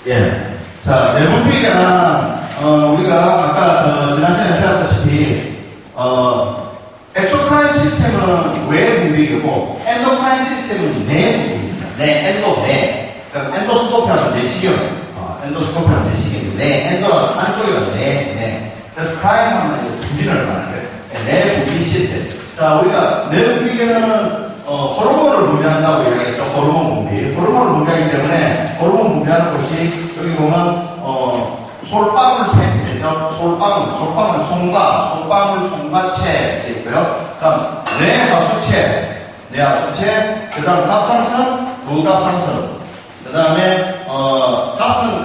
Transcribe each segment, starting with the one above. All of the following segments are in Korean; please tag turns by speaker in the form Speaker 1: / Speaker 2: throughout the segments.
Speaker 1: 예. 자, 내분비계는 우리가 아까 지난 시간에 배웠다시피 엑소크라인 시스템은 외 분비계고 엔도크라인 시스템은 내 분비계입니다. 그러니까 엔도스코피 하면 내시경, 엔도스코피 하면 내시경인데 엔도가 안쪽이라 내. 그래서 크라인 하면 분비를 말하는 거예요. 내 분비 시스템. 자, 우리가 내 분비계는 호르몬을 분비한다고 이야기했죠. 호르몬 분비. 호르몬을 분비하기 때문에 호르몬 분비하는 곳이 여기 보면 솔방울 샘이죠. 솔방울, 송방울, 송과체 있고요. 그다음 뇌하수체, 그다음 갑상선, 부갑상선, 그다음에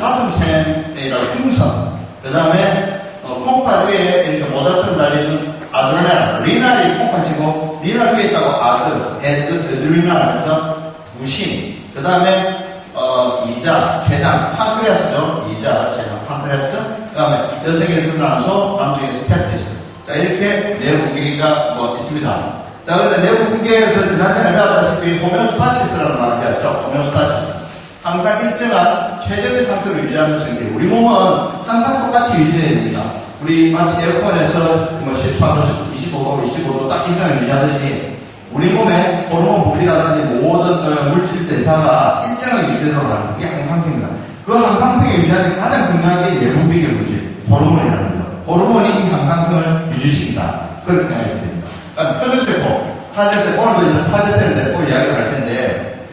Speaker 1: 가슴샘이라고 흉선, 그다음에 콩팥 위에 이렇게 모자처럼 달리는 아드레날, 리날이 콩팥이고 리날 위에 있다고 헤드리날 해서 무심, 그 다음에 이자, 췌장, 판크레아스죠. 이자, 췌장, 판크레아스. 그 다음에 여성에서 남소, 남성에서 테스티스. 자, 이렇게 내분비계가 있습니다. 자, 근데 내분비계에서 지난 시간에 배웠다시피 호메오스타시스라는 말을 배웠죠. 호메오스타시스. 항상 일정한 최적의 상태로 유지하는 성질. 우리 몸은 항상 똑같이 유지되어야 됩니다. 우리 마치 에어컨에서 14도, 25도, 25도 딱 일정을 유지하듯이 우리 몸의 호르몬 분비라든지 모든 물질 대사가 일정하게 유지되도록 하는 게 항상성입니다. 그 항상성을 유지하는 가장 중요한 게 내분비계 물질, 호르몬이라는 거죠. 호르몬이 이 항상성을 유지시킨다. 그렇게 생각하시면 됩니다. 그러니까 표준세포, 타제세포, 오늘도 이제 타제세포 이야기를 할 텐데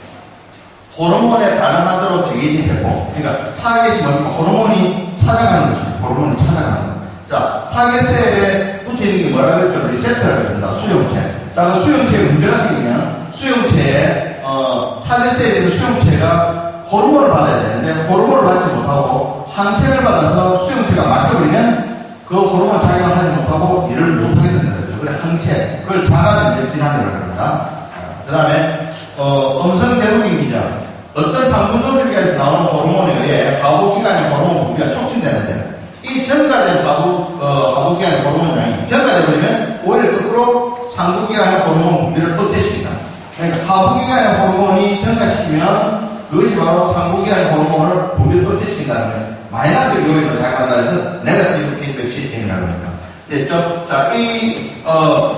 Speaker 1: 호르몬에 반응하도록 정해진세포, 그러니까 타겟이 뭡니까? 호르몬이 찾아가는 것이죠. 호르몬이 찾아가는 것. 자, 타겟셀에 붙어있는 게 뭐라고 했죠? 리셉터라고 합니다. 수용체. 자, 그 수용체에 문제가 생기면 수용체에 타겟셀에 있는 수용체가 호르몬을 받아야 되는데 호르몬을 받지 못하고 항체를 받아서 수용체가 막혀버리면 그 호르몬 작용을 하지 못하고 일을 못하게 된다는 거죠. 그래, 항체. 그걸 자가면역질환이라고 합니다. 그 다음에 음성 대부긴 기자. 어떤 상부조직에서 나오는 호르몬에 의해 하부기관의 호르몬 분비가 촉진되는데 이 증가된 하부기관의 호르몬 양이 증가되어버리면 오히려 거꾸로 상부기관의 호르몬 분비를 억제시킵니다. 그러니까 하부기관의 호르몬이 증가시키면 그것이 바로 상부기관의 호르몬을 분비를 억제시킨다는 거예요. 마이너스 요인으로 작용한다 해서 네거티브 피드백 시스템이라고 합니다. 됐죠? 자,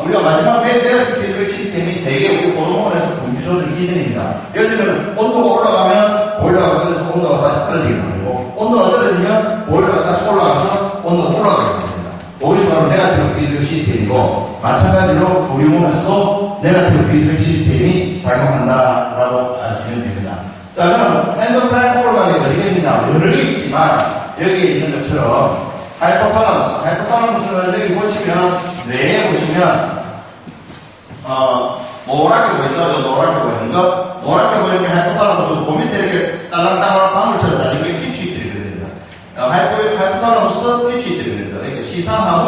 Speaker 1: 우리가 마지막 네거티브 피드백 시스템이 대개 우리 호르몬에서 분비 조절 이전입니다. 예를 들면 온도가 올라가면 보일러가 떨어져서 온도가 다시 떨어지게 되고 온도가 떨어지면 보일러가 다시 올라가서 온도가 올라가게 됩니다. 그것이 바로 네거티브 피드백 시스템이고 마찬가지로 우리 몸에서도 네거티브 피드백 시스템이 작용한다라고 아시면 됩니다. 자, 그럼 엔도크라인 호르몬이 어디가 있느냐? 여러 개 있지만 여기에 있는 것처럼 하이포탈라무스는 여기 보시면 뇌에 보시면 노랗게 보이죠? 노랗게 보이는 거. 노랗게 보이는 게 하이포탈라무스. 그 밑에 이렇게 딸랑딸랑 방울처럼 달린 게 피추이트리 그려야 됩니다. 하이포탈라무스 피추이트리 그려야 됩니다. 이렇게 시상하고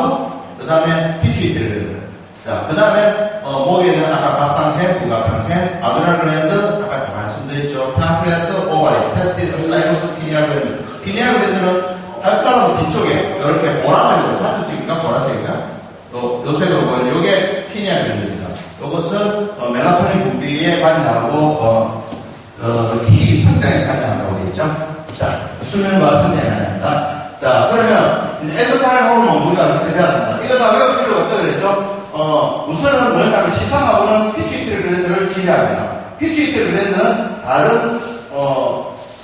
Speaker 1: 그 다음에 피추이트리 그려야 됩니다. 자, 그 다음에 목에 있는 아까 갑상샘, 부갑상샘, 아드레날 글랜드, 아까 말씀드렸죠. 팜프레스, 오바리, 테스티스, 사이로스, 피니얼 글랜드. 피니얼 글랜드는 하이포탈라무스 뒤쪽에 이렇게 보라색으로 찾으시니까 보라색인가? 요 색으로 보이는 이게 피니얼 글랜드입니다. 이것은 멜라토닌 분비에 관여하고 기 성장에 관여한다고 되겠죠. 자, 수면과 성장에 관여합니다. 자, 그러면 엔도크라인 호르몬 우리가 그렇게 배웠습니다. 이거 다 외울 필요가 없다고 그랬죠. 우선은 뭐냐면 시상하고는 피추이트리 글랜드를 지배합니다. 피추이트리 글랜드는 다른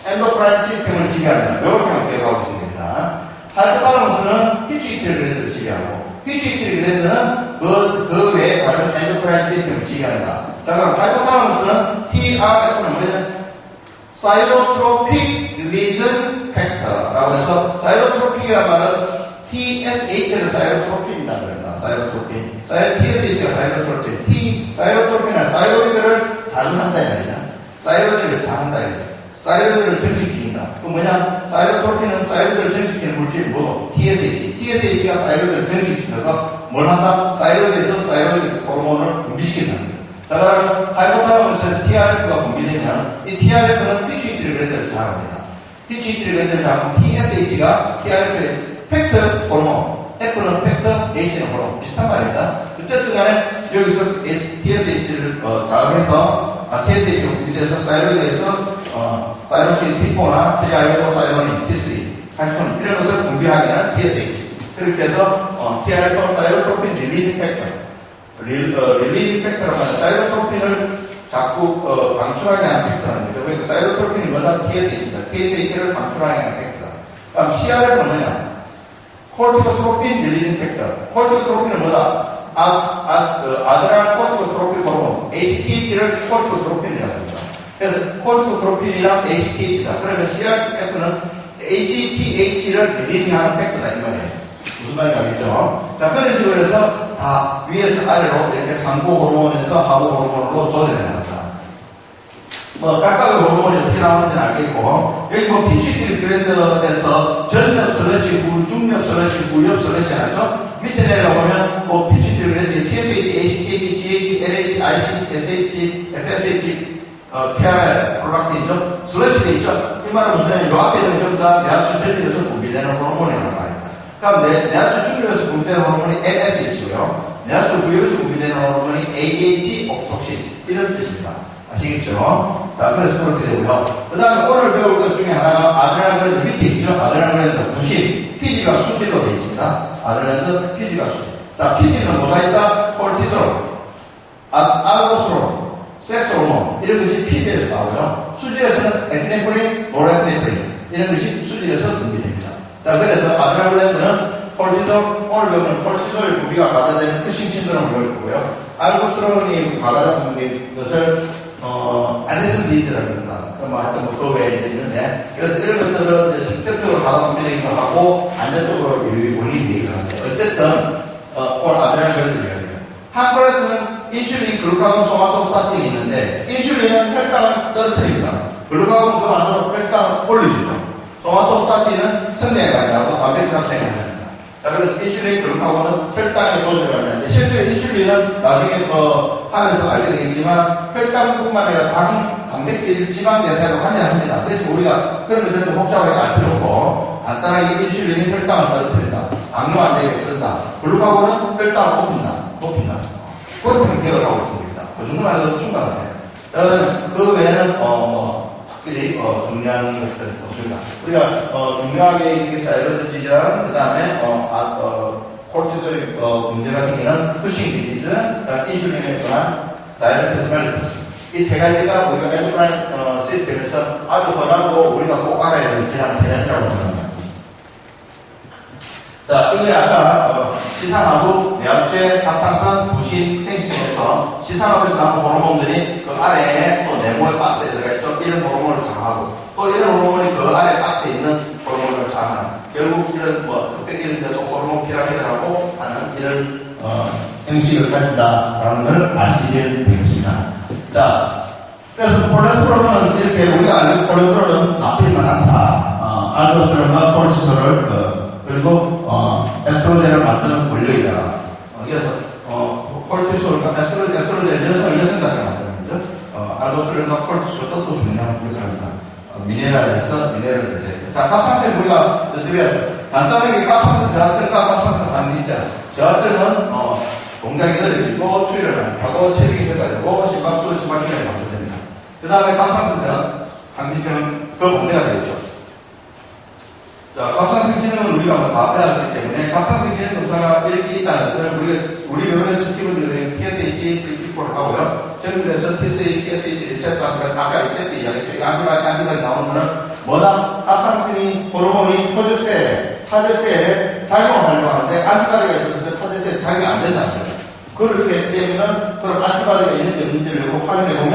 Speaker 1: 엔도크라인 시스템을 지배합니다. 이렇게 기억하고 있으면 됩니다. 하이포탈라무스는 피추이트리 글랜드를 지배하고 피추이트리 글랜드는 그 외에 다른 엔도크라인 시스템을 지배한다. 자, 그럼 하이포탈라무스는 TRF는 뭐냐면 사이로트로픽 릴리전 팩터라고 해서 사이로트로픽이라는 말은 TSH를 사이로트로핀이라고 합니다. 사이로트로핀. TSH가 사이로트로핀. 사이로트로핀은 사이로이드를 자극한다 이 말이야. 사이로이드를 자극한다 이 말이야. 사이로이드를 증식시킨다. 그 뭐냐? 사이로트로핀은 사이로이드를 증식시키는 물질이 뭐고? TSH. TSH가 사이로이드를 증식시켜서 뭘 한다? 사이로이드에서 사이로이드 호르몬을 분비시킨다. 자, 그러면 하이포탈라무스에서 TRF가 분비되면 이 TRF는 피추이트리 글랜드를 자극합니다. 피추이트리 글랜드를 자극하면 TSH가 TRF의 팩터 호르몬, F는 팩터, H는 호르몬 비슷한 말입니다. 어쨌든 간에 여기서 TSH를 자극해 분해해서 TSH로 분리돼서 사이로이드에서 사이로신 T4나 트리아이로사이로닌 T3, 80% 이런 것을 분비하게는 TSH. 그렇게 해서 T-알파 사이로트로핀 릴리즈 팩터, 릴리즈 팩터라고 하는 사이로트로핀을 자꾸 방출하게 하는 팩터라는 거죠. 그러니까 사이로트로핀이 뭐다? TSH다. TSH를 방출하게 하는 팩터다. 그럼 CRF는 뭐냐? 콜티코트로핀 릴리즈 팩터. 콜티코트로핀은 뭐다? 아드레날 콜티코트로핀 호르몬, ACTH를 콜티코트로핀이라고 하죠. 그래서 콜티코트로핀이랑 ACTH다. 그러면 CRF는 ACTH를 릴리징하는 팩터다 이 말이에요. 무슨 말인지 알겠죠? 자, 그런 식으로 해서 다 위에서 아래로 이렇게 상부 호르몬에서 하부 호르몬으로 조절해놨다. 각각의 호르몬이 어떻게 나오는지는 알겠고, 여기 피추이트리 글랜드에서 전엽 슬래시 후, 중엽 슬래시 후엽 슬래시 하죠? 밑에 내려보면 피추이트리 글랜드에 TSH, ACTH, GH, LH, ICH, SH, FSH, PRL, 폴락틴이죠? 슬래시가 있죠? 이 말은 무슨 말이냐? 요 앞에 있는 전부 다 내압수 전율에서 분비되는 호르몬이라는 말입니다. 그럼 내압수 중립에서 분비되는 호르몬이 MSH고요. 내압수 부엽에서 분비되는 호르몬이 AH, 옥시톡신. 이런 뜻입니다. 아시겠죠? 자, 그래서 그렇게 되고요. 그 다음에 오늘 배울 것 중에 하나가 아드레날 글랜드 밑에 있죠? 아드레날 글랜드 부신. 피지가 수지로 되어 있습니다. 아드레날드 피지가 수지. 자, 피지는 뭐가 있다? 콜티솔, 알도스테론, 섹스 호르몬. 이런 것이 피지에서 나오고요. 수지에서는 에피네프린, 노르에피네프린. 이런 것이 수지에서 분비됩니다. 자, 그래서 아드레날 글랜드는 콜티솔, 오늘 배우는 콜티솔 분비가 과다되는 특징 신드롬을 배울 거고요. 알도스테론이 과다된 것을 안데슨 디지라고 합니다. 하여튼 그 외에 있는데, 그래서 이런 것들은 직접적으로 과다 분비되기도 하고, 안전적으로 원인이 되기도 하는데, 어쨌든, 오늘 아드레날 글랜드를 이야기해요. 한콜에서는 인슐린, 글루카곤, 소마토스타틴이 있는데, 인슐린은 혈당을 떨어뜨립니다. 글루카곤은 그 반대로 혈당을 올려주죠. 소마토스타틴은 성장에 관여하고 단백질 합성에 관여합니다. 자, 그래서 인슐린, 글루카곤은 혈당의 조절을 관여하는데, 실제로 인슐린은 나중에 하면서 알게 되겠지만, 혈당뿐만 아니라 단백질, 지방 대사에도 관여합니다. 그래서 우리가 그런 것들은 복잡하게 알 필요 없고, 간단하게 인슐린이 혈당을 떨어뜨린다. 당뇨 안 되게 쓴다. 글루카곤은 혈당을 높인다. 그렇게 기억을 하고 있습니다. 그 정도만 해도 충분하세요. 그 외에는, 확실히, 중요한 것들은 없습니다. 우리가, 중요하게 이렇게 사이로드 지전, 그 다음에, 콜티솔, 문제가 생기는 푸싱 디지즈, 인슐린에 관한 다이어트 스멜리티스. 이 세 가지가 우리가 엔도크라인 시스템에서 아주 흔하고 우리가 꼭 알아야 되는 질환 세 가지라고 합니다. 자, 이게 아까 시상하부, 내압제, 합상선, 부신, 생식에서 시상하부에서 나온 호르몬들이 그 아래에 또 네모의 박스에 들어가 있죠. 이런 호르몬을 장하고 또 이런 호르몬이 그 아래 박스에 있는 호르몬을 장하는 결국 이런 흑백기를 내서 호르몬 피라미드라고 하는 이런 형식을 가진다라는 걸 아시게 되겠습니다. 자, 그래서 콜레스테롤은 이렇게 우리가 알는 콜레스테롤은 나쁘지만 않다. 알도스테론과 콜티솔을 그리고 에스트로겐을 만드는 권력이다. 이어서 콜티솔과 에스트로겐 여성까지 만드는 거죠. 알도스테론과 콜티솔도 또 중요한 역할을 합니다. 미네랄 대사에서. 자, 갑상선 우리가 드려야죠. 간단하게 갑상선 저하증과 갑상선 반응이 있잖아요. 저하증은 동작이 느려지고 추위를 많이 하고 체력이 저하되고 심박수, 심박기능이 감소됩니다. 그 다음에 갑상선 저하 항진증은 그 반대가 되겠죠. 자, 갑상선 기능은 우리가 다 빼야 하기 때문에 갑상선 기능 검사가 이렇게 있다는 것을 우리 병원에서 기본적으로 TSH, T4를 하고요. 정부에서 TSH 리셉터 아까 리셉터 이야기했죠. 안티바디 나오는 거는 뭐다? 갑상선이 호르몬이 타저셀에 작용을 하려고 하는데 안티바디가 있어서 그 타저셀에 작용이 안 된다는 거예요. 그렇기 때문에 그런 안티바디가 있는지 없는지를 확인해보면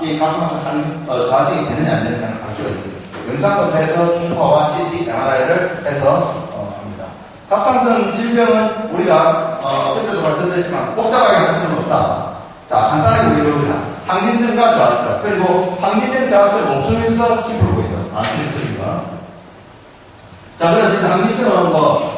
Speaker 1: 이 갑상선 저하증이 되느냐 안 되느냐를 알 수가 있습니다. 영상검사에서 충파와 CT, MRI를 해서 합니다. 갑상선 질병은 우리가 그때도 말씀드렸지만 복잡하게 할 필요는 없다. 자, 간단하게 우리 배웁니다. 항진증과 저하증, 그리고 항진증, 저하증 없으면서 심플로이드. 아시는 뜻인가? 자, 그래서 항진증은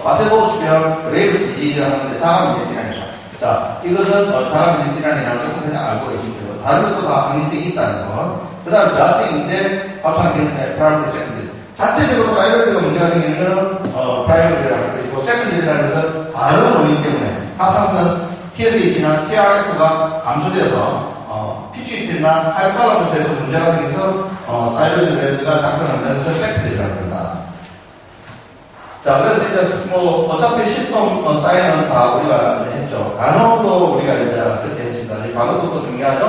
Speaker 1: 바세도스병, 레이브스 디지즈 하는데 자가면역 질환이다. 자, 이것은 자가면역 질환이라는 것을 그냥 알고 계시고요. 다른 것도 다 항진증이 있다는 거. 그 다음에 저하증인데 갑상선의 프라이머리 세컨드리. 자체적으로 사이로이드가 문제가 생기는 프라이머리라는 것이고 세컨드리라는 것은 다른 원인 때문에 갑상선 TSH나 TRF가 감소되어서 피추이틀이나 하이포탈라무스에서 문제가 생겨서 사이로이드 글랜드가 작동한다는 것을 체크들이라고 합니다. 자, 그래서 이제 뭐 어차피 시스템 사인은 다 우리가 이제 했죠. 간호도 우리가 이제 그때 했습니다. 간호도 또 중요하죠.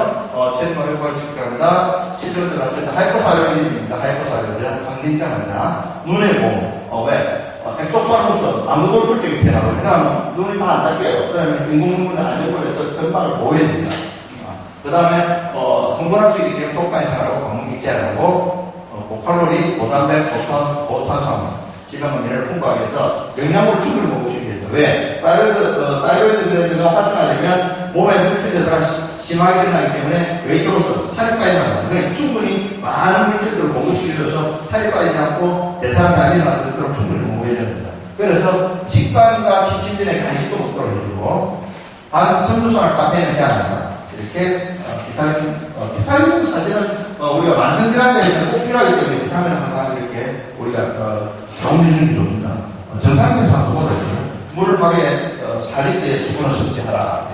Speaker 1: 체중 효과를 측정한다. 시스템을 갖춘다. 하이퍼사이로이드입니다. 하이퍼사이로이드 관계있잖아요. 눈의 몸. 왜? 엑소살로스 아무도 출적이 되라고. 그 다음에 눈이 다 안 닦여요. 그 다음에 인공눈물은 안 되고 해서 전방을 보여야 됩니다. 그 다음에 흥분할 수 있기 때문에 독반이 생활하고 방문 기체하고 고칼로리, 고단백, 고탄수화물 지방과 미네랄을 풍부하게 해서 영양분을 충분히 먹을 수 있게 됩니다. 왜? 사이로이드 글랜드가 활성화되면 몸에 물질 대사가 심하게 일어나기 때문에 웨이트로스, 살이 빠지지 않아요. 그러니까 충분히 많은 물질들을 먹을 수 있어서 살이 빠지지 않고 대사가 잘 일어나도록 충분히 먹어야 됩니다. 그래서 식단과 취침전에 간식도 먹도록 해주고 선두선을 카페인을 제한한다. 이렇게 비타민은 사실은 우리가 만성질환자에서는 꼭 필요하기 때문에 비타민을 항상 이렇게 우리가 정해주는 게 좋습니다. 정상적인 상태보다 물을 하루에 4리터의 수분을 섭취하라.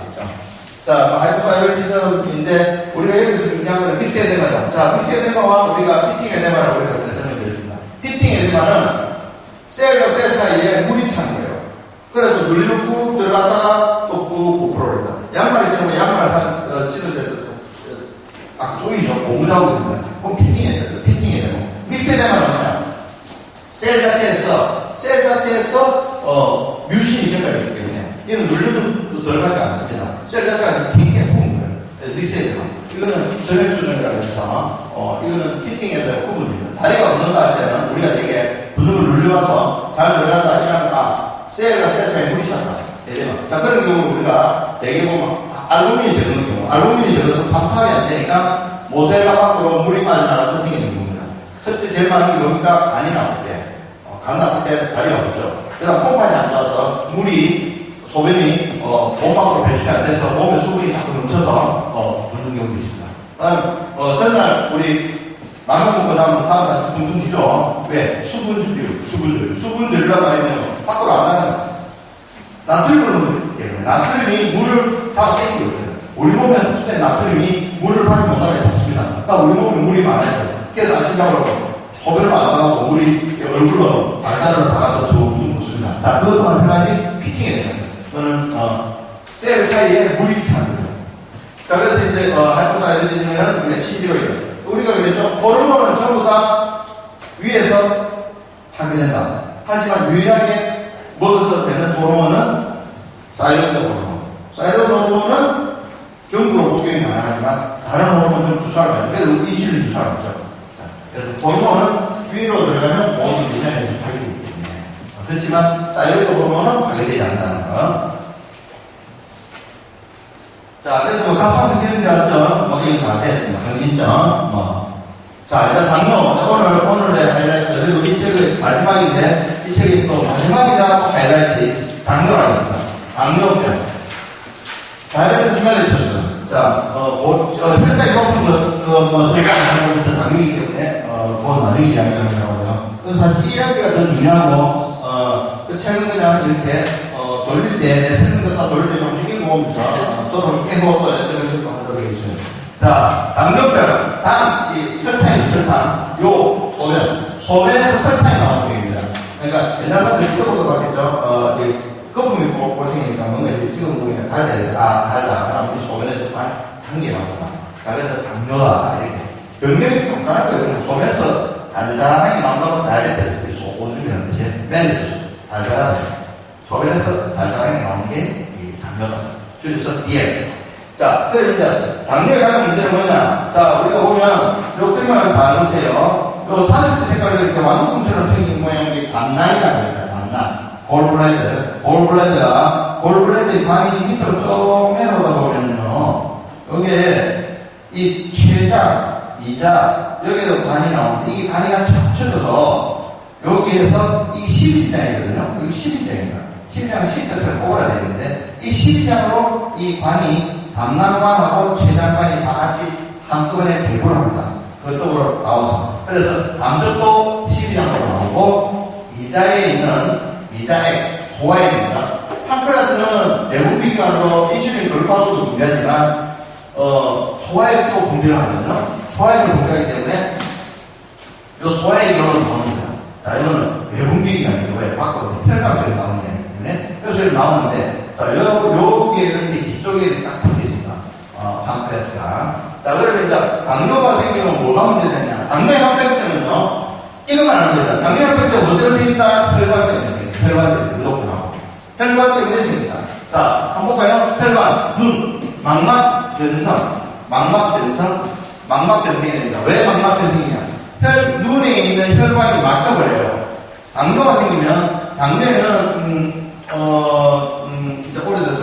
Speaker 1: 자, 하이퍼사이로이드인데 우리가 여기서 중요한 것은 믹스 에데마다. 자, 믹스 에데마와 우리가 피팅 에데마라고 우리가 그때 설명드렸습니다. 피팅 에데마는 셀과 셀 사이에 물이 찬 거예요. 그래서 눌리면 꾹 들어갔다가 또 꾹 풀어버립니다. 양말 신으면 양말 신을 때도 쪼이죠. 고무장구 됩니다. 그럼 피팅 에데마. 믹스 에데마는 뭐냐? 셀 자체에서 뮤신이 증가되기 때문에 이는 눌려도 들어가지 않습니다. 셀 자체가 굉장히 푸는 거예요. 리셋에서 이거는 전액수정이라고 해서 이거는 피팅에 대한 부분입니다. 다리가 붙는다 할 때는 우리가 되게 분음을 눌려와서 잘 들어간다 이러면 셀과 셀 사이에 물이 찼다. 자, 그런 경우 우리가 대개 보면 알루미늄이 적는 경우 알루미늄이 적어서 삼탑이 안 되니까 모세가 밖으로 물이 빠져나가서 생기는 겁니다. 첫째 제일 많은 게 뭡니까? 간이 나올 때 간 나쁠 때 다리가 붙죠. 그 다음 콩팥이 안 좋아서 물이 소변이 몸 밖으로 배출이 안 돼서 몸에 수분이 자꾸 넘쳐서 붓는 경우도 있습니다. 전날 우리 남편분 그 다음 둥둥 주죠. 왜? 수분줄이라고 하면 밖으로 안 나가는 나트륨을 넣기 때문에 나트륨이 물을 잡아 당기고 있거든요. 우리 몸에서 흡수된 나트륨이 물을 밖에 못 나가게 잡습니다. 그러니까 우리 몸에 물이 많아요. 그래서 아침밥으로 소변을 안 나가고 물이 얼굴로 발가락으로 닿아서 둥둥 붓습니다. 자, 그것도 마찬가지 피팅해야 됩니다. 그거는 셀 사이에 물이 차는 거죠. 자, 그래서 이제 하이포사이로이드는 우리가 신기로이드. 우리가 그랬죠. 호르몬은 전부 다 위에서 하게 된다. 하지만 유일하게 먹어서 되는 호르몬은 사이로이드 호르몬. 사이로이드 호르몬은 경구로 복용이 가능하지만 다른 호르몬 좀 주사를 받는 그래서 인슐린 주사를 받죠. 자, 그래서 호르몬은 위로 들어가면 모든 미세한 연습 하게 되기 때문에 그렇지만 사이로이드 호르몬은 파괴되지 않는다는 거. 자, 그래서 갑상선 기능질환증 이건 다 됐습니다. 항진증 자, 일단 당뇨 오늘의 하이라이트 그리고 이 책의 마지막인데 이 책이 또 마지막이자 또 하이라이트 당뇨가 있습니다. 당뇨병 다이어트 주말레토스 자, 혈액이 높은 것 제가 하는 것부터 당뇨이기 때문에 그건 나중에 이야기하려고요. 그건 사실 이 이야기가 더 중요하고 그 책은 그냥 이렇게 돌릴 때 설명 듣다 돌릴 때 좀 읽어보면서 서로 깨고 또 설명을 하도록 해주세요. 자, 당뇨병 이 설탕 요 소변에서 설탕이 나오는 겁니다. 그러니까 옛날 사람들 찍어보도 봤겠죠. 거품이 고생이니까 뭔가 찍어보니까 달다 그러면 우리 소변에서 단계 나온다. 자, 그래서 당뇨다 이렇게 병명이 간단한 거예요. 소변에서 달달하게 나온다고 다이어트에서 오줌이라는 뜻이 멜리토스 달달하다. 소변에서 달달하게 나오는 게 이 당뇨다. 줄여서 DM. 자, 그래서 이제 당뇨의 가장 문제는 뭐냐? 자, 우리가 보면 요 그림을 다 보세요. 요 타겟 색깔이 이렇게 왕꿈처럼 생긴 모양이 담낭이라고 합니다. 담낭. 골블레드의 관이 밑으로 쭉 내려오다 보면요. 여기에 이 췌장, 이자, 여기에도 관이 나오는데 이게 관이 같이 합쳐져서 여기에서 이 12지장이거든요. 여기 12지장입니다. 12장은 10자처럼 꼬그라 되는데 이 12장으로 이 관이 담낭관하고 췌장관이 다 같이 한꺼번에 대구를 합니다. 그쪽으로 나와서. 그래서 담즙도 12장으로 나오고 이자에 있는 이자액, 소화액입니다. 판크라스는 내분 비관으로 인슐린 글루카고도 분비하지만 소화액도 분비를 하거든요. 소화액을 분비하기 때문에 이 소화액 이론을 나옵니다. 자, 이거는 외분비가 아니고 왜 밖으로 혈관쪽에 나오는 게 아니기 때문에 그래서 이렇게 나오는데 자, 여기에 이렇게 뒤쪽에 딱 붙어 있습니다. 판크레스가. 자, 그러면 이제 당뇨가 생기면 뭐가 문제되냐? 당뇨의 합병증은요, 이것만 안 됩니다. 당뇨의 합병증은 뭐 때문에 생긴다? 혈관 때문에 생깁니다. 혈관 때문에 무조건 나오고. 혈관 때문에 생깁니다. 자, 한번 볼까요? 혈관, 눈, 망막, 변성, 망막, 변성, 망막 변성이 됩니다. 왜 망막 변성이냐? 눈에 있는 혈관이 막혀버려요. 당뇨가 생기면, 당뇨에는, 진짜 오래돼서,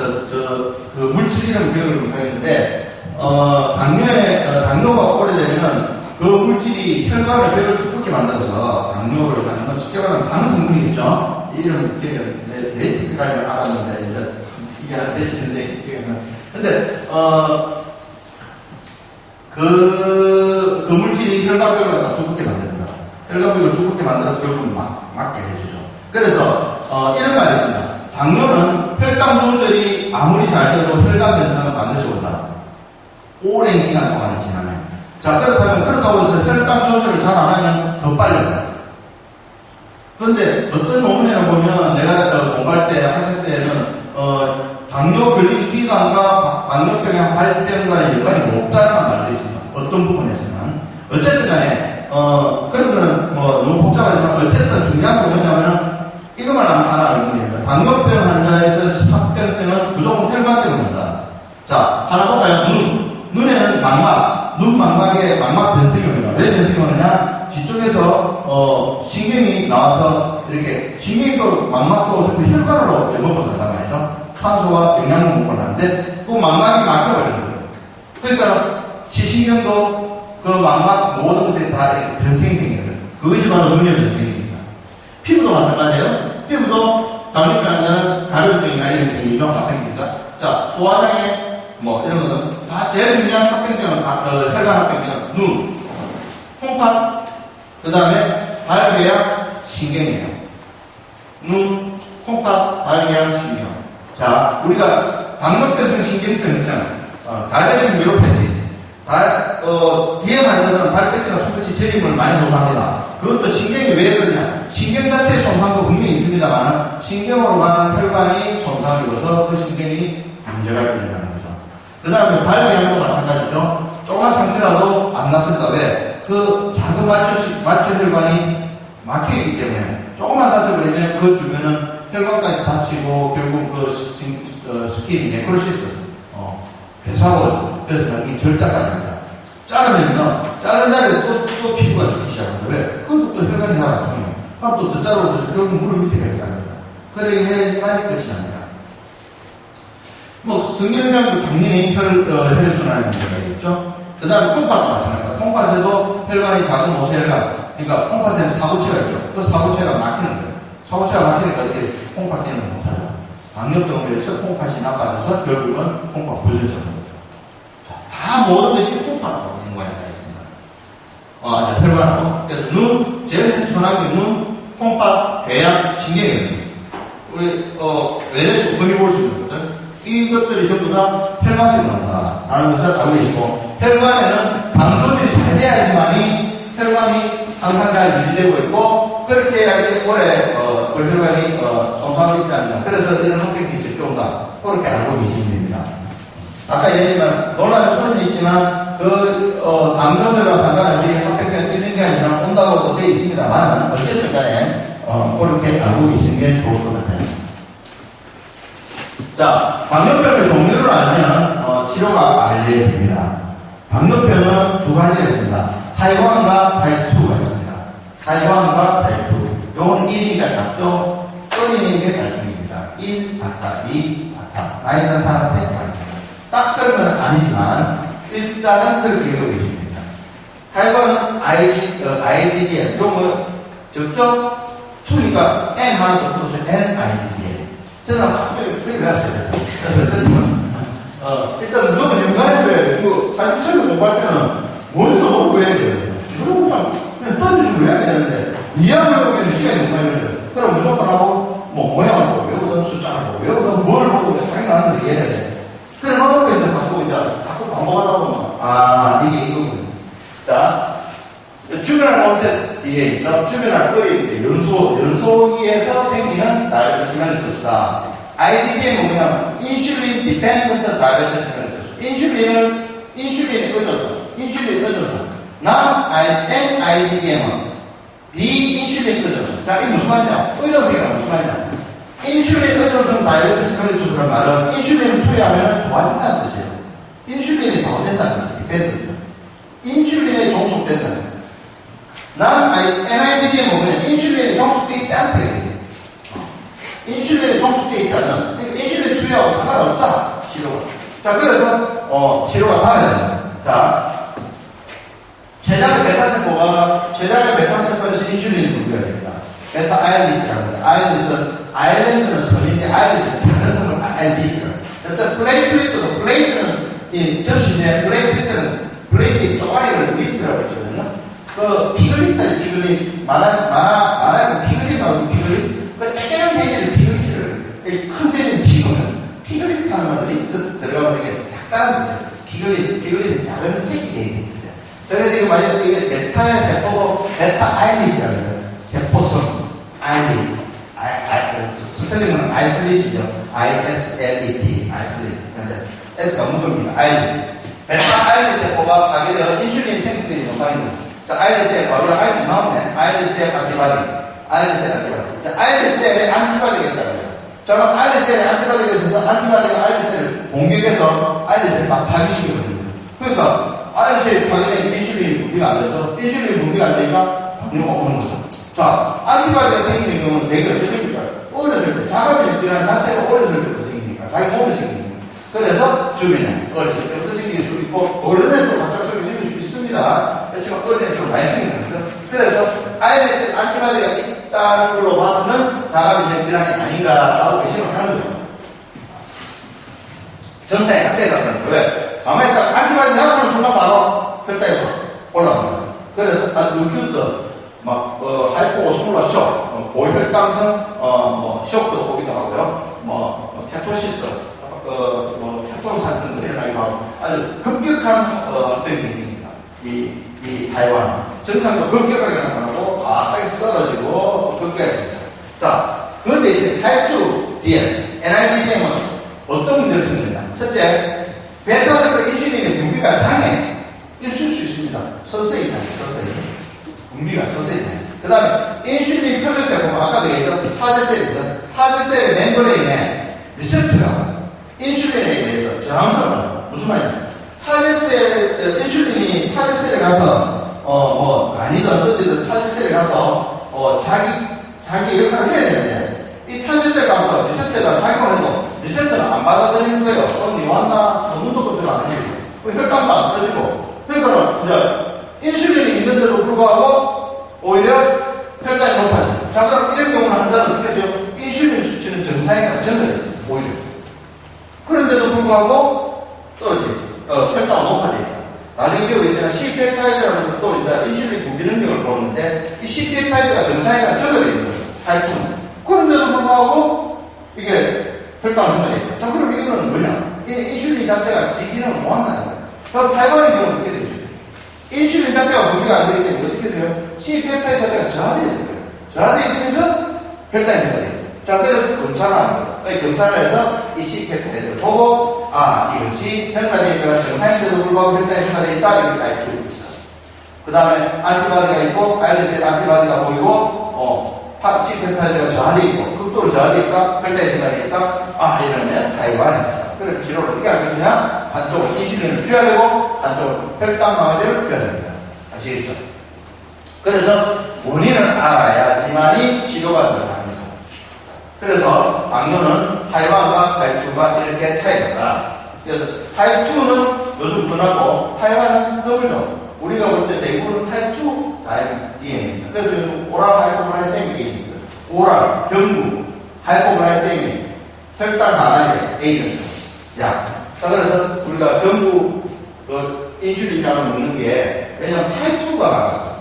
Speaker 1: 그 물질 이름 기억을 못하겠는데, 당뇨가 오래되면 그 물질이 혈관의 벽을 두껍게 만들어서 당뇨를 하는 건 쉽게 말하면 당 성분이겠죠? 이름 기억이 내 티까지 알았는데, 이제 이게 안 되시는데, 기억이 안 나. 근데, 그 물질이 혈관벽을 갖다 두껍게 만듭니다. 혈관벽을 두껍게 만들어서 결국은 막게 해주죠. 그래서, 이런 말이 있습니다. 당뇨는 혈당 조절이 아무리 잘 돼도 혈관 변성은 반드시 온다. 오랜 기간 동안에 지나면. 자, 그렇다면, 그렇다고 해서 혈당 조절을 잘 안 하면 더 빨리 와요. 그런데 어떤 논문에는 보면 내가 공부할 때, 학생 때는, 당뇨 걸린 기간과 당뇨병의 발병과의 연관이 높다는 말도 있습니다. 어떤 부분에서는. 어쨌든 간에, 그런 거는 뭐 너무 복잡하지만 어쨌든 중요한 건 뭐냐면 이것만 하나 알면 됩니다. 당뇨병 환자에서 합병증은 무조건 혈관 때문에 온다. 자, 하나 볼까요? 눈에는 망막, 눈 망막에 망막 변성이 옵니다. 왜 변성이 오느냐? 뒤쪽에서, 신경이 나와서 이렇게, 신경도 망막도 어차피 혈관으로 먹고 산단 말이죠. 탄소와 영양분 먹고 나는데, 그 망막이 막혀버리는 거예요. 그러니까, 시신경도 그 망막 모든 것들이 다 이렇게 변성이 생기는 거예요. 그것이 바로 눈의 변성입니다. 피부도 마찬가지예요. 피부도 당뇨병 환자는 가려움증이나 이런 증이죠. 합병증입니다. 자, 소화장애, 뭐, 이런 거는 다 제일 중요한 합병증은, 혈관 합병증은 눈, 콩팥, 그 다음에 발궤양, 신경이에요. 눈, 콩팥, 발궤양, 신경. 자, 우리가 당뇨병성 신경병증, 다이어트 뉴로패시, 뒤에 환자들은 발끝이나 손끝이 저림을 많이 호소합니다. 그것도 신경이 왜 그러냐? 신경 자체의 손상도 분명히 있습니다만, 신경으로 가는 혈관이 손상을 입어서 그 신경이 문제가 일어나는 거죠. 그 다음에 발궤양도 마찬가지죠. 조그만 상처라도 안 났을까? 왜? 그 작은 말초 혈관이 막혀있기 때문에 조금만 다쳐버리면 그 주변은 혈관까지 다치고 결국 그 스킨 네크로시스, 배사고, 그래서 이 절단까지 합니다. 자르면요, 자른 자리에서 또 피부가 죽기 시작합니다. 왜? 그것도 또 혈관이 잘 안 통해요. 그럼 또 더 자르고 결국 무릎 밑에가 있지 않습니다. 그러게 해야지만 끝이 납니다. 뭐, 성혈병도 당연히 혈액순환에 문제가 있겠죠? 그 다음에 콩팥도 마찬가지입니다. 콩팥에도 혈관이 작은 모세혈관, 그러니까 콩팥에는 사구체가 있죠. 그 사구체가 막히는 거예요. 사구체가 막히니까 이렇게 콩팥 기능을 못하죠. 당뇨병에서 콩팥이 나빠져서 결국은 콩팥 부전증을 거죠. 자, 다 모든 것이 콩팥하고 연관이 다 있습니다. 혈관하고. 그래서 눈, 제일 흔하게 눈, 콩팥, 궤양, 신경입니다. 우리, 외래에서 흔히 볼 수 있는 것들. 이것들이 전부 다 혈관 때문에 온다. 라는 것을 알고 계시고, 혈관에는 당 조절이 잘 돼야지만이 혈관이 항상 잘 유지되고 있고, 그렇게 해야지 오래, 그 혈관이, 손상을 입지 않는다. 그래서 이런 합병증이 적게 온다. 그렇게 알고 계시면 됩니다. 아까 얘기했지만, 논란의 소리는 있지만, 당 조절과 상관없이 합병증이 뜨는 게 아니라 온다고 되어 있습니다만, 어쨌든 간에, 그렇게 알고 계시는 게 좋을 것 같아요. 자, 당뇨병의 종류를 알면 치료가 알려집니다. 당뇨병은 두 가지가 있습니다. 타입 1과 타입 2가 있습니다. 타입 1과 타입 2. 요건 1이니까 작죠? 어린이는 게 잘생깁니다. 1 작다, 2 작다. 나이 든 사람 타입 1입니다. 딱 그런 건 아니지만 일단은 그렇게 읽어 계십니다. 타입 1은 IDDM. 요건 적죠? 2니까 N 하나 더 붙어서 NIDDM. 저는 갑자기 그렇게 했어요. 그래서 일단 무조건 연관해줘야 돼요. 사실 처음에 공부할 때는 먼저 너무 해야 돼요. 그럼 그냥 던져주고 해야 되는데 이해하려고 하면 시간이 너무 많이 걸려요. 그럼 무조건 하고 모양을 보고 외우든 숫자를 보고 외우든 뭘 보고 당연히 하는 걸 이해해야 돼. 그래 놓고 이제 자꾸 반복하다 주변을 의의 연소기에서 생기는 다이어베티스 멜리투스다. IDDM은 뭐냐면 인슐린 디펜던트 다이어베티스 멜리투스. 인슐린이 꺼져서 난 NIDDM은 비인슐린 꺼져서. 자, 이게 무슨 말이냐? 의존성이란 무슨 말이냐? 인슐린 의존성 다이어베티스 멜리투스란 말은 인슐린을 투여하면 좋아진다는 뜻이에요. 인슐린이 잘못된다는 뜻이에요. 디펜던트. 인슐린에 종속된다는 뜻이에요. 난 NIDDM은 뭐냐? 인슐린이 종속되어 있지 않대. 인슐린이 종속되어 있지 않는. 그러니까 인슐린 투여하고 상관없다. 치료가. 자, 그래서 치료가 달라야 됩니다. 자, 췌장의 베타세포에서 인슐린이 분비가 됩니다. 베타 아일리스라고 합니다. 아일랜드는 섬인데 아일리스는 작은 섬을 아일리스라고 합니다. 일단 플레이트는 이 접시인데 플레이트의 쪼가리를 밑이라고 했거든요. 그 피글릿 만화에 피글릿 나오는 피글릿 그 작은 페이지를 피글릿을 큰 페이지는 피글릿 하는 말은 리트 들어가면 이게 작다는 뜻이에요. 피글릿은 작은 새끼 되는 뜻이에요. 그래서 이거 만약에 이게 베타의 세포고 베타 아일릿이라고 해요. 세포성 아일릿. 스펠링은 아이슬릿이죠. ISLET 아이슬릿. 근데 S가 문금입니다. 아일릿. 베타 아일릿 세포가 가게 되어 인슐린이 생성되는 현상입니다. 자, 아일릿셀 바로 아일릿 나오네. 아일릿셀 안티바디. 아일릿셀에 안티바디가 있다고요. 자, 그럼 아일릿셀에 안티바디가 있어서 안티바디가 아일릿셀을 공격해서 아일릿셀을 막 파괴시키거든요. 그러니까 아일릿셀이 파괴되니까 인슐린이 분비가 안 돼서 인슐린이 분비가 안 되니까 병료가 오는 거죠. 자, 안티바디가 생기는 경우는 되게 어떻게 됩니까? 어렸을 때, 자가면 질환 자체가 어렸을 때부터 생기니까, 자기 몸에 생기니까. 그래서 주변에 어렸을 때부터 생길 수 있고, 어른에서 갑작스럽게 생길 수 있습니다. 그렇지만 어른에 좀 많이 생기거든요. 그래서 아이레스 안티바디가 있다는 걸로 봐서는 자가면역 질환이 아닌가라고 의심을 하는 거죠. 정상이 갑자기 나타나는 거예요. 왜? 가만히 있다가 안티바디 나타나는 순간 바로 혈당이 올라갑니다. 그래서 루큐드 하이포오스몰라 쇼, 고혈당성, 쇼크도 보기도 하고요. 케토시스, 케톤산 등을 일어나기도 하고 아주 급격한 합병이 생깁니다. 이 타이완. 증상도 급격하게 나타나고 갑자기 쓰러지고 급격하게 생깁니다. 자, 그 대신 타입 2 DM, NIDDM은 어떤 문제를 생깁니다. 첫째, 베타세포 인슐린의 분비가 장애 있을 수 있습니다. 서서히 장애, 서서히. 분비가 서서히 돼요. 그 다음에 인슐린 표적세포 아까도 얘기했죠. 타제셀이거든. 타제셀의 멤브레인에 리셉터가 인슐린에 대해서 저항성을 합니다. 무슨 말이냐? 인슐린이 타제셀에 가서 아니든 어디든 타제셀에 가서 자기 역할을 해야 되는데 이 타제셀에 가서 리셉터가 자기만 해도 리셉터는 안 받아들이는 거예요. 니 왔나? 눈도 끄지도 안 해요. 혈당도 안 떨어지고. 그러니까 이제 인슐린이 있는데도 불구하고 오히려 혈당이 높아져요. 자, 그럼 이런 경우는 환자는 어떻게 해요? 인슐린 수치는 정상에 전달됐어요. 오히려. 그런데도 불구하고 떨어져요. 혈당은 높아져요. 나중에 배우고 있잖아요. C페프타이드라는 것도 이제 인슐린 분비 능력을 보는데 이 C페프타이드가 정상에 전달되어 있는 거예요. 타입2는. 그런데도 불구하고 이게 혈당을 전달해요. 자, 그럼 이거는 뭐냐? 이 인슐린 자체가 지 기능을 못 한다는 거예요. 그럼 타이완의 경우는 어떻게 되죠? 인슐린 자체가 분비가 안 되기 때문에 어떻게 돼요? C페프타이드 자체가 저하되어 있을 거예요. 저하되어 있으면서 혈당이 생겨요. 자, 그래서 검사를 합니다. 검사를 해서 이 C페프타이드를 보고, 이것이 증가되니까 정상인데도 불구하고 혈당이 증가되어 있다. 이렇게 타입 2로 있어요. 그 다음에 안티바디가 있고, 아일리스 안티바디가 보이고, C페프타이드가 저하되어 있고, 극도로 저하되어 있다. 혈당이 증가되어 있다. 이러면 타입 1입니다. 그래서 치료를 어떻게 할 것이냐? 한쪽은 인슐린을 줘야 되고, 한쪽은 혈당 방어제를 줘야 됩니다. 아시겠죠? 그래서 원인을 알아야지만이 치료가 들어갑니다. 그래서 당뇨는 타입 1과 타입 2가 이렇게 차이가 나. 그래서 타입 2는 요즘 분하고 타입 1은 더블죠. 우리가 볼 때 대부분 타입 2 다이어베티스입니다. 그래서 오랄 하이포글라이세믹 에이전트, 오랄, 경구, 하이포글라이세믹, 혈당 강화제 에이전트. 자, 그래서 우리가 경구 인슐린 약을 먹는 게 왜냐면 타입 2가 나갔어.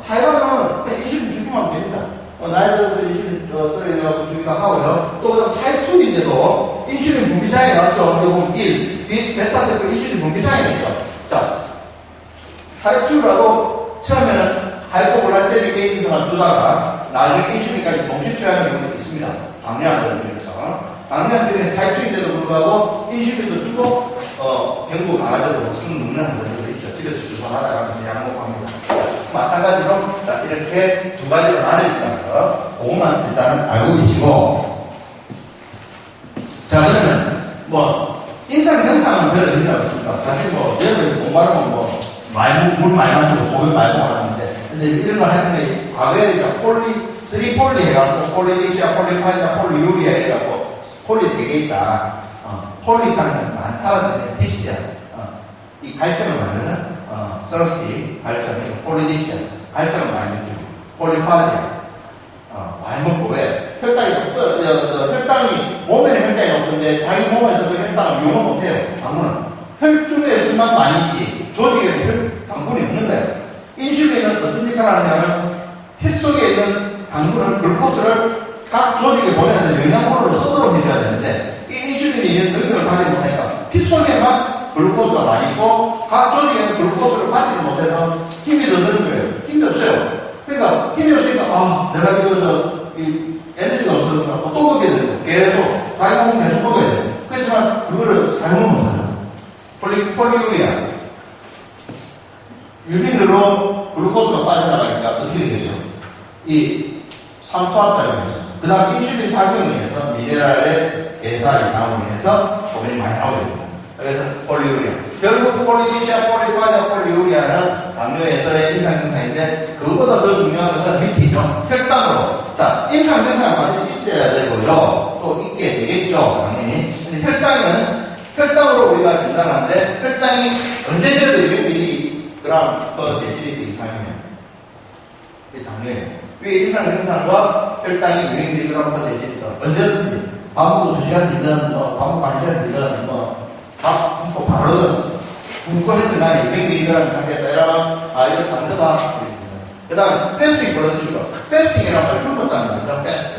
Speaker 1: 타입 1은 그냥 인슐린 주기만 됩니다. 나이 들어서 인슐린 떨어져가지고 주기도 하고요. 또 타입 2인데도 인슐린 분비장애 맞죠? 그리고 1, 베타세포 인슐린 분비장애 있죠. 자, 타입 2라도 처음에는 하이포글라이세믹 에이전트만 주다가 나중에 인슐린까지 동시 투여하는 경우도 있습니다. 당뇨환자들 중에서. 당뇨환자들은 타입 2인데도 불구하고 인슐린도 주고 경구 강화제도 먹는 환자들도 있죠. 집에서 주선하다가 약 먹고 합니다. 마찬가지로 자, 이렇게 두 가지로 나눠진다는 거 그것만 일단은 알고 계시고 자 그러면 뭐 임상 증상은 별 의미가 없습니다. 사실 뭐 여러분이 공부하면 뭐 물 많이 마시고 소변 많이 하는데 근데 이런 걸 하여튼 과거에 3폴리 해갖고 폴리딕시아, 폴리파이자, 폴리유리아 해갖고 폴리 3개 있다. 폴리카는 많다는 뜻의 딥시야. 이 갈증을 만드는 서러스티 갈증이 폴리딕시아 갈증을 많이 느끼고 폴리파이자 많이 먹고 왜? 혈당이 몸에는 혈당이 없는데 자기 몸에서도 혈당을 이용을 못해요. 당분은 혈중에서만 많이 있지 조직에는 당분이 없는 거예요. 인슐린은 어떤 역할을 하냐면 血속에 있는 당분을 글루코스를 각 조직에 보내서 영양분으로 쓰도록 해줘야 되는데 이 인슐린이 이런 능력을 발휘 못하니까 피 속에만 글루코스가 많이 있고 각 조직에는 글루코스를 받지 못해서 힘이 더 드는 거예요. 힘이 없어요. 그러니까 힘이 없으니까 내가 이 에너지가 없어서 또 먹게 되고 계속 자기 몸 계속 먹어야 돼요. 그렇지만 그거를 사용을 못하죠. 폴리유리아 유린으로 글루코스가 빠져나가니까 어떻게 되겠죠? 이 삼투압작용에서 그 다음 인슐린 작용에 의해서 미네랄의 대사 이상으로 인해서 소변이 많이 나오게 됩니다. 그래서 폴리유리아 결국 폴리딕시아, 폴리파이자, 폴리유리아는 당뇨에서의 임상증상인데 그것보다 더 중요한 것은 밑에 있죠. 혈당으로 자 임상증상 반드시 있어야 되고요. 또 있게 되겠죠. 당연히. 근데 혈당으로 우리가 진단하는데 혈당이 언제 재도 200mg per 데시리터 이상이면 이게 당뇨예요. 위에 임상 증상과 혈당이 200mg per 데시리터 언제든지 밥 먹고 2시간 뒤든 밥 먹고 1시간 뒤든 밥 먹고 바로든 굶고 했던 날에 200mg 하겠다 이러면 이거 당뇨다. 그 다음에 패스팅 블러드 슈거 패스팅이란 말이 굶었다는 말이죠. 패스트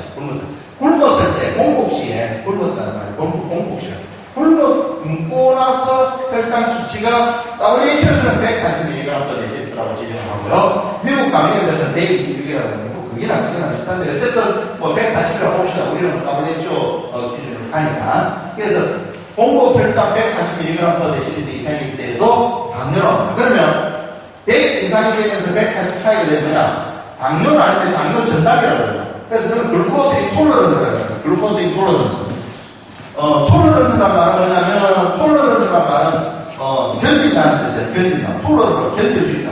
Speaker 1: 굶었을 때 공복시에 굶었다는 말이 공복시에 굶고 나서 혈당 수치가 WHO에서는 140mg per 데시리터라고 지정하고요. 미국 감염에서는 126이라고 하고 그게랑 비슷한데 어쨌든 뭐 140이라고 봅시다. 우리는 WHO 기준으로 하니까. 그래서 공복 혈당 140mg per 데시리터 이상일 때도 당뇨라고 합니다. 그러면 100 이상이 되면서 140 차이가 되면 뭐냐? 당뇨는 아닌데 당뇨 전담이라고 그러죠. 그래서 그건 글루코스 인톨러런스라고 해요. 글루코스 인톨러런스. 톨러런스란 말은 뭐냐면, 톨러런스란 말은, 견딘다는 뜻이에요. 견딘다. 톨러런스로 견딜 수 있다.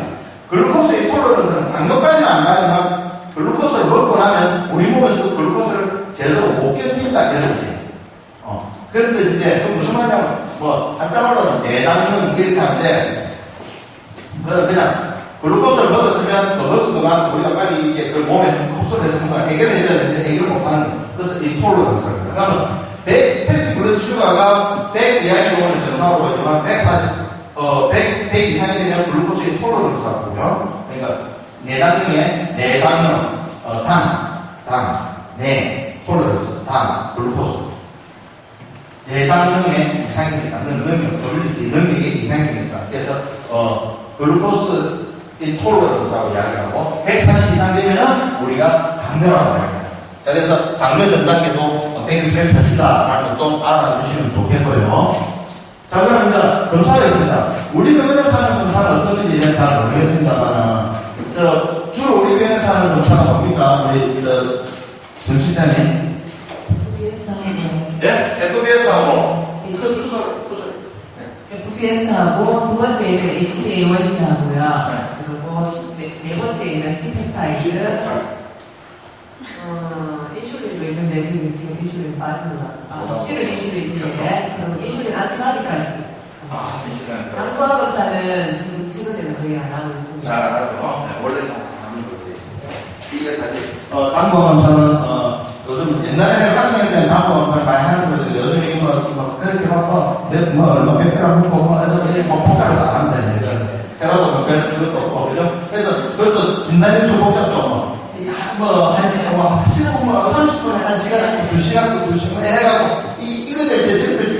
Speaker 1: 글루코스의 톨러런스는 당뇨까지는 안 가지만, 글루코스를 먹고 나면, 우리 몸에서도 글루코스를 제대로 못 견딘다. 이런 뜻이에요. 그런 뜻인데, 그 무슨 말이냐면, 한자말로는 내당능 이렇게 하는데, 그냥, 글루코스를 먹었으면, 더 먹은 것만 우리가 빨리 이게 그 몸에 흡수를 해서 뭔가 해결해줘야 되는데, 해결을 못 하는 거예요. 그래서 이 톨러런스입니다. 그러면, 패스팅 블러드 슈가가 100 이하의 경우는 정상으로 보지만 100 이상이 되면 글루코스의 톨러런스라고 하고요. 그러니까 내당능의 내당능, 톨러런스, 글루코스. 내당능의 이상이니까, 능력의 이상이니까. 그래서 글루코스 인톨러런스라고 이야기하고 140 이상 되면은 우리가 당뇨라고 합니다. 그래서 당뇨 전단계도 140다라는 것도 알아주시면 좋겠고요. 자, 그럼 이제 검사가 있습니다. 우리 병원에서 하는 검사는 어떤 건지 잘 모르겠습니다만, 주로 우리 병원에서 하는 검사가 뭡니까? 우리 정신장님? 예? FBS하고
Speaker 2: FBS하고 두 번째는 HbA1c 하고요. 그리고 네 번째는 C-펩타이드. 인슐린도 있는데 지금 인슐린 빠지는 거. 실은 인슐린인데 그리고 인슐린 안티바디까지. 당과 검사는 지금 친구들은 거의 안 하고 있습니다.
Speaker 1: 잘 알아요. 원래 잘 하는 거예요. 이게 사실 당과 검사는 요즘 옛날에는 학생일 때는 당과 검사를 많이 하는 거예요. 요즘에 그렇게 막 얼마 몇 배랑 먹고 복잡을 안 합니다. 해봐도 그것도 없고 그죠? 그래서 그것도 진단일수 복잡죠. 한 시간, 30분, 1시간, 2시간 해가고, 이거 될 때, 저거 될 때,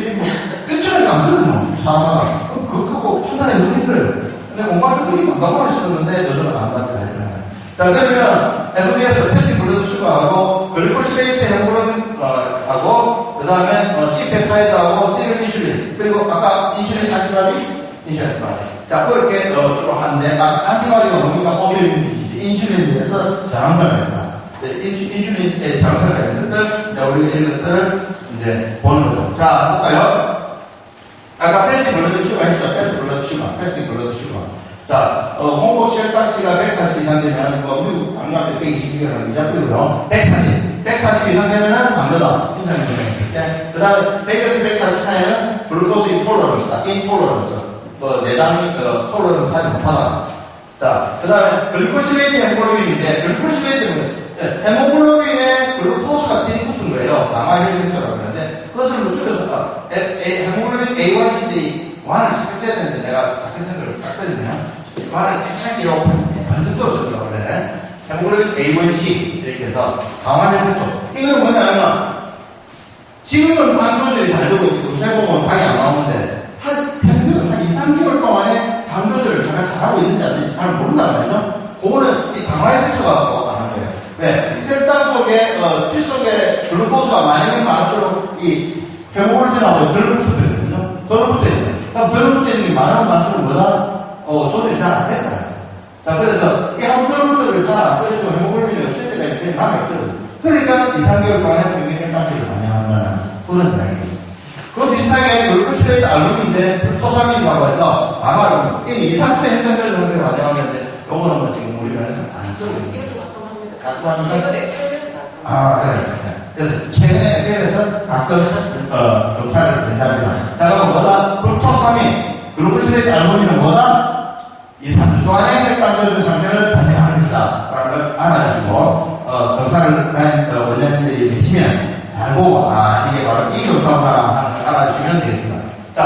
Speaker 1: 끝줄을 감거든요, 사람마다. 그거 판단이 너무 힘들어요. 근데 공부할 때도 이 감각만 있었는데, 요즘은 안 합니다. 자, 그러면 FBS 패티 블러드 슈거하고 글리코시레이트 헤모글로빈 하고 그 다음에 C-펩타이드하고 시르인슐린 그리고 아까 인슐린 안티바디 자, 그렇게 주로 하는데 안티바디가 뭡니까? 오피오이드이지 인슐린에 대해서 저항성을 했다. 인슐린에 저항성을 했는 것들 우리가 이런 것들을 이제 보는 거죠. 자, 볼까요? 아까 패스팅 블러드 슈거 했죠? 패스팅 블러드 슈거. 자, 홍복 혈당치가 140 이상 되면, 미국 당뇨한테 122g 합니다. 그리고요, 140 이상 되면은 당뇨다. 인상이 분명했을 때. 그 다음에 100에서 140 사이에는 글루코스 인톨러런스다. 내당이, 톨러런스 하지 못하다. 자, 그 다음에 글루코시레이트 헤모글로빈인데, 헤모글로빈에 글루코스가 딜이 붙은 거예요. 당화혈색소라고 하는데, 그것을 줄여서, 헤모글로빈 A1C, 1을 착했어야 되는데, 내가 착했은 걸 딱 들으면, 말을 착착이라고 반죽 떨어졌다고 그래. 헤모글로빈 A1C 이렇게 해서 당화혈색소. 이건 뭐냐면 지금은 당 조절이 잘 되고 있고 세보면 당이 안 나오는데 평균 한 2, 3개월 동안에 당 조절을 제가 잘하고 있는지 안 잘 모른단 말이죠. 그거는 이 당화혈색소가 안 하는 거예요. 왜? 혈당 속에 피 속에 글루코스가 많이 많을수록 이 헤모글로빈하고 덜 붙어있거든요. 덜 붙어있거든요. 그럼 덜 붙어있는 게 많으면 많을수록 뭐다? 조절이 잘 안 됐다. 자, 그래서 이 함정들을 잘 안 떨어지고 헤모글로빈이 없을 때가 이렇게 남아있거든. 그러니까 2, 3개월 만에 평균 혈당치를 반영한다는 그런 이야기입니다. 그 비슷하게 글루코시레이트 알루민인데 토사민이라고 해서 아마로 이 2, 3분의 혈당치를 정도로 반영하는데 요거는 뭐 지금 우리 면에서 안 쓰고 있습니다.
Speaker 2: 이것도 가끔 합니다. 최근에 FM에서 가끔.
Speaker 1: 그래서 최근에 FM에서 가끔 검사를 된답니다. 자, 그럼 뭐다? 프루토사민 글루코시레이트 알루민은 뭐다? 2, 3주 동안에 혈당 조절 상태를 반영하는 것이다. 라는 걸 알아가지고, 검사를 한 원장님들이 계시면 잘 보고, 이게 바로 이 검사구나 하는 걸 알아주시면 되겠습니다. 자,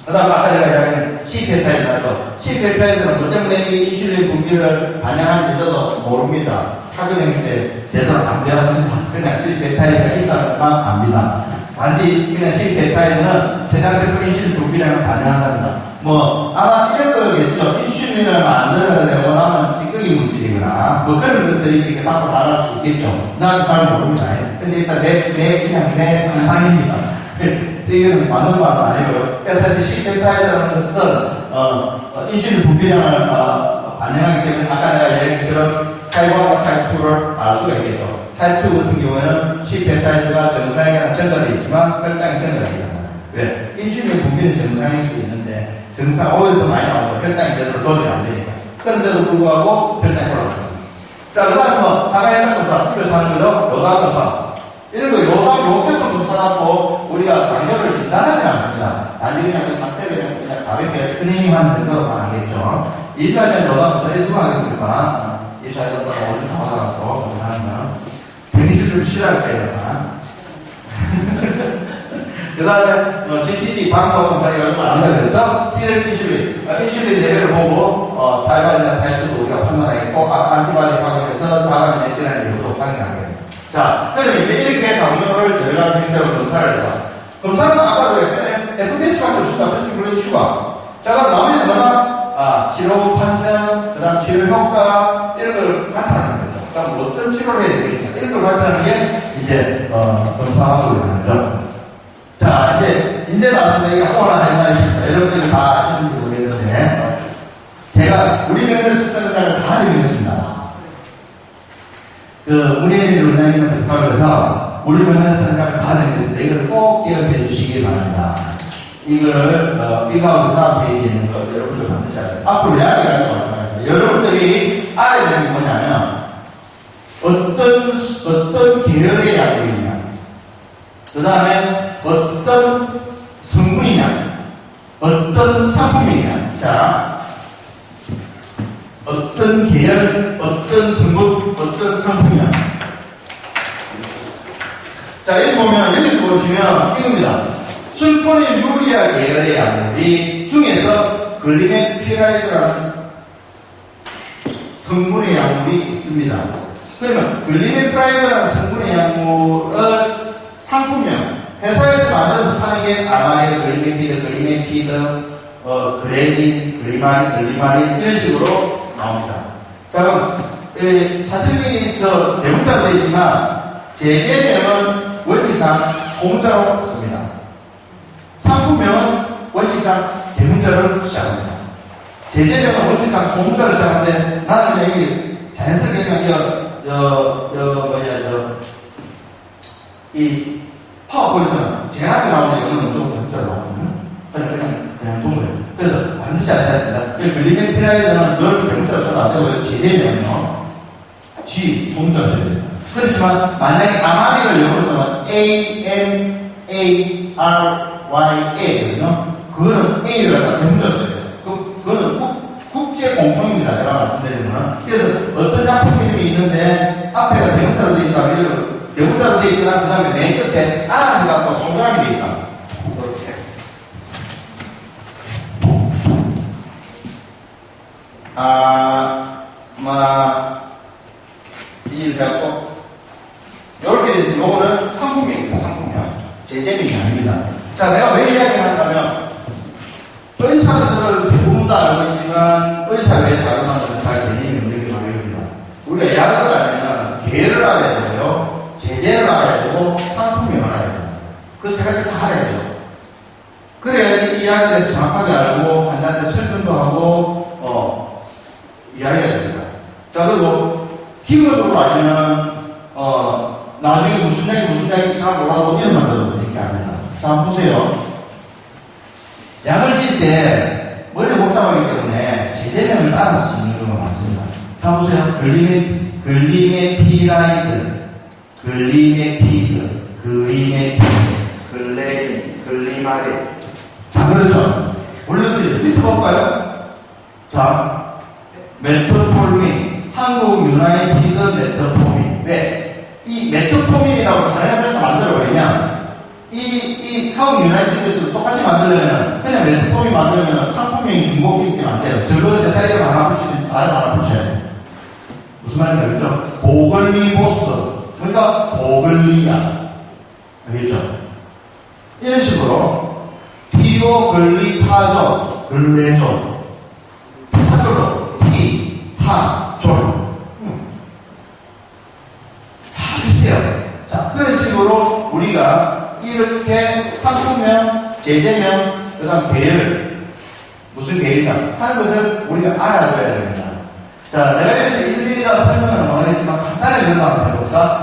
Speaker 1: 그 다음에 아까 제가 이야기한 C-펩타이드 나죠. C-펩타이드는 뭐 때문에 이 인슐린 분비를 반영하는지 저도 모릅니다. 학교다닐 때 제대로 안 배웠습니다. 그냥 C-펩타이드가 있다는 것만 압니다. 단지 그냥 C-펩타이드는 췌장세포 인슐린 분비량을 반영한답니다. 아마 이런 거겠죠. 인슐린을 만들어내고 나면 찌꺼기 물질이거나, 그런 것들이 이렇게 밖으로 나갈 수 있겠죠. 난 잘 모릅니다. 근데 일단 그냥 내 상상입니다. 이거는 맞는 말은 아니고요. 그래서 C-펩타이드라는 것은, 인슐린 분비량을 반영하기 때문에 아까 내가 얘기했던 타입 1과 타입 2를 알 수가 있겠죠. 타입 2 같은 경우에는 C-펩타이드가 정상이랑 전달이 있지만 혈당이 전달이 있잖아요. 왜? 인슐린 분비는 정상일 수 있는데 오일도 많이 나오고 혈당이 제대로 조절이 안 되니까. 그런데도 불구하고 혈당이 올라갑니다. 자, 그 다음에 자가혈당 검사, 집에서 하는 거죠. 요당 검사. 이런 거 요격도 검사하고 우리가 당뇨를 진단하지 않습니다. 단지 그냥 그 상태를 그냥 가볍게 스크리닝 하는 정도로만 하겠죠. 24시간 요당 검사 누가 하겠습니까? 24시간 검사가 오늘 나와서 검사하는 건 페니실 좀 싫어할 거예요. 그 다음에 GTD 방법 검사가 얼마 안 되겠죠? 시럴 인슐린 레벨을 보고 타입 1이나 타입 2도 우리가 판단하겠고 안티바디 방법에서 자가면 내지라는 이유도 확인하게. 자, 그러면 이제 이렇게 당뇨를 여러 가지 형태로 검사를 해서 검사는 아까 FBS밖에 없습니다. 패스팅 블러드 슈거. 자, 그럼 나머지 뭐다? 치료 판정, 그 다음 치료 효과 이런 걸 관찰하는 거죠. 그럼 어떤 치료를 해야 되겠습니까? 이런 걸 관찰하는 게 이제 검사하고 있죠. 자, 이제 나왔습니다. 이게 하거나 하나 여러분들이 다 아시는지 모르겠는데, 제가 우리 면허 습관을 다 정했습니다. 문혜린 원장님한테 부탁을 해서 우리 면허 습관을 다 정했습니다. 이걸 꼭 기억해 주시기 바랍니다. 이거를, 이거하고 그 다음 페이지에 있는 거 여러분들 반드시 알아요. 앞으로 이야기하는 거 마찬가지입니다. 여러분들이 알아야 되는 게 뭐냐면, 어떤 계열의 약물이냐, 그 다음에 어떤 성분이냐, 어떤 상품이냐. 자, 어떤 계열, 어떤 성분, 어떤 상품이냐. 자, 여기 보면, 여기서 보시면 이겁니다. 술포닐 유리아 계열의 약물이 중에서 글리메피라이드라는 성분의 약물이 있습니다. 그러면 글리메피라이드라는 성분의 약물을 상품명, 회사에서 만들어서 파는 게 아마레, 글리메피드, 그레린, 글리마린 이런 식으로 나옵니다. 자, 그럼 사실이 대문자로 되어 있지만, 제재명은 원칙상 소문자로 씁니다. 상품명은 원칙상 대문자를 시작합니다. 제재명은 원칙상 소문자를 시작하는데, 나는 여기 자연스럽게 그냥 이 파워포인트는 제일 앞에 나오는 영어는 무조건 대문자로 나오거든요. 그냥 동물. 그래서 반드시 알아야 됩니다. 글리멘 피라이드는 이렇게 대문자로 써도 안 되고요. 제재명은요, G, 소문자로 써야 됩니다. 그렇지만, 만약에 아마리를 영어로 쓰면 A-M-A-R-Y-A거든요. 그거는 A를 갖다 대문자로 써야 돼요. 그거는 국제 공통입니다. 제가 말씀드리는 거는. 그래서 어떤 약품 이름이 있는데, 앞에가 대문자로 되어 있다면, 대문자로 되어 있거나, 그 다음에 맨 끝에 아 해갖고 동그라미 되어 있다. 이렇게. 이 갖고 이렇게 돼서 요거는 상품명입니다. 상품명. 제재명이 아닙니다. 자, 내가 왜 이야기하냐면 의사들을 대부분 다 알고 있지만 의사 외에 다른 사람들은 잘 개념이 없는 게 말입니다. 우리가 약을 알면 계를 알아야 되고요, 제재를 알아야 되고 상품명을 알아야 됩니다. 그 세 가지 다 알아야 돼요. 그래야지 이 약에 대해서 정확하게 알고 환자한테 설명도 하고 이야기해야 됩니다. 자, 그리고 기본적으로 알면 나중에 무슨 약이 잘 몰라도 이름만 들어도 되게 압니다. 자, 한번 보세요. 약을 질 때 머리 복잡하기 때문에 제재명을 따라서 짓는 경우가 많습니다. 자, 보세요. 글리메피라이드, 글리마린. 자, 그렇죠. 원래들이 리스트 볼까요? 자, 메트폴민, 한국 유나이티드 메트포민. 왜? 이 메트포민이라고 다른 회사에서 만들어버리면, 이 한국 유나이티드에서 똑같이 만들려면, 그냥 메트포민 만들면 상품명이 중복되기 때문에 안 돼요. 저거 사이드로 하나 붙이든 다른 하나 붙여야 돼요. 무슨 말인지 알겠죠? 보글리보스. 그러니까 보글리아. 알겠죠? 이런 식으로, 티오글리파존, 글레존, 타졸로, 타졸. 다 비슷해요. 자, 그런 식으로 우리가 이렇게 상품명, 제재명, 그 다음 계열, 무슨 계열이다 하는 것을 우리가 알아줘야 됩니다. 자, 내가 여기서 일일이 다 설명을 안 하겠지만 간단하게 한번 해볼까?